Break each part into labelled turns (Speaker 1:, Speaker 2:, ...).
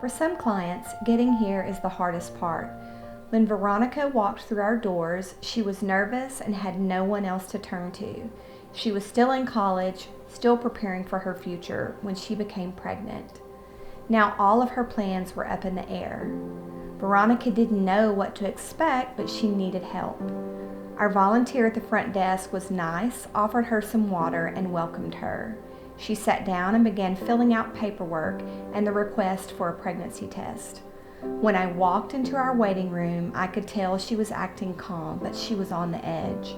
Speaker 1: For some clients, getting here is the hardest part. When Veronica walked through our doors, she was nervous and had no one else to turn to. She was still in college, still preparing for her future when she became pregnant. Now all of her plans were up in the air. Veronica didn't know what to expect, but she needed help. Our volunteer at the front desk was nice, offered her some water, and welcomed her. She sat down and began filling out paperwork and the request for a pregnancy test. When I walked into our waiting room, I could tell she was acting calm, but she was on the edge.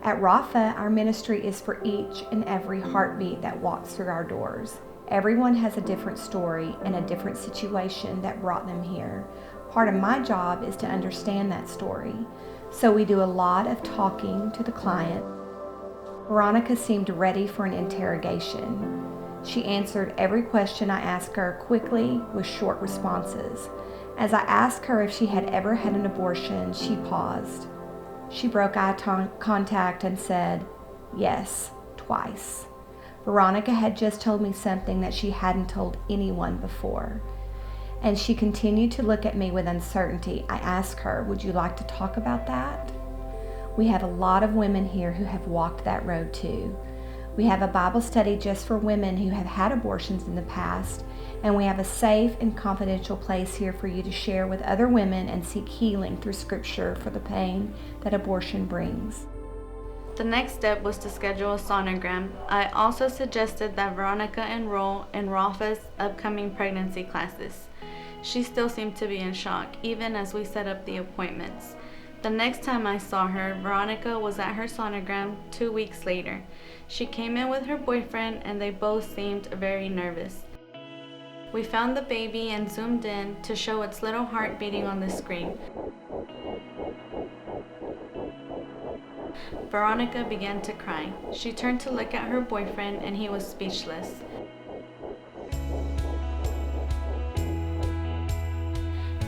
Speaker 1: At Raffa, our ministry is for each and every heartbeat that walks through our doors. Everyone has a different story and a different situation that brought them here. Part of my job is to understand that story. So we do a lot of talking to the client. Veronica seemed ready for an interrogation. She answered every question I asked her quickly with short responses. As I asked her if she had ever had an abortion, she paused. She broke eye contact and said, "Yes, twice." Veronica had just told me something that she hadn't told anyone before. And she continued to look at me with uncertainty. I asked her, "Would you like to talk about that?" We have a lot of women here who have walked that road too. We have a Bible study just for women who have had abortions in the past, and we have a safe and confidential place here for you to share with other women and seek healing through Scripture for the pain that abortion brings.
Speaker 2: The next step was to schedule a sonogram. I also suggested that Veronica enroll in Raffa's upcoming pregnancy classes. She still seemed to be in shock, even as we set up the appointments. The next time I saw her, Veronica was at her sonogram 2 weeks later. She came in with her boyfriend and they both seemed very nervous. We found the baby and zoomed in to show its little heart beating on the screen. Veronica began to cry. She turned to look at her boyfriend and he was speechless.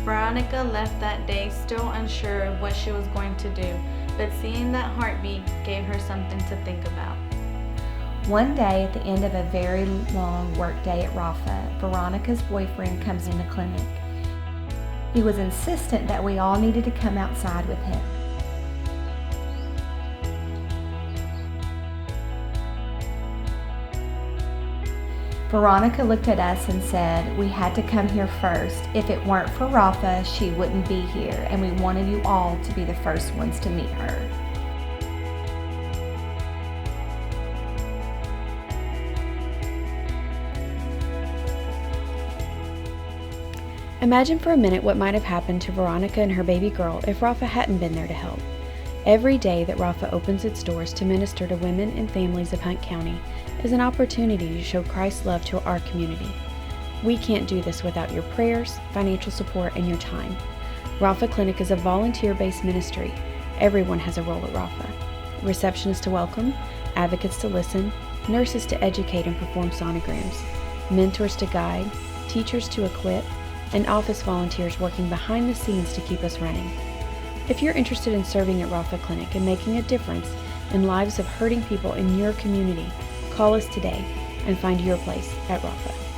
Speaker 2: Veronica left that day still unsure of what she was going to do, but seeing that heartbeat gave her something to think about.
Speaker 1: One day at the end of a very long work day at Raffa, Veronica's boyfriend comes in the clinic. He was insistent that we all needed to come outside with him. Veronica looked at us and said, "We had to come here first. If it weren't for Raffa, she wouldn't be here, and we wanted you all to be the first ones to meet her."
Speaker 3: Imagine for a minute what might have happened to Veronica and her baby girl if Raffa hadn't been there to help. Every day that Raffa opens its doors to minister to women and families of Hunt County is an opportunity to show Christ's love to our community. We can't do this without your prayers, financial support, and your time. Raffa Clinic is a volunteer-based ministry. Everyone has a role at Raffa. Receptionists to welcome, advocates to listen, nurses to educate and perform sonograms, mentors to guide, teachers to equip, and office volunteers working behind the scenes to keep us running. If you're interested in serving at Raffa Clinic and making a difference in lives of hurting people in your community, call us today and find your place at Raffa.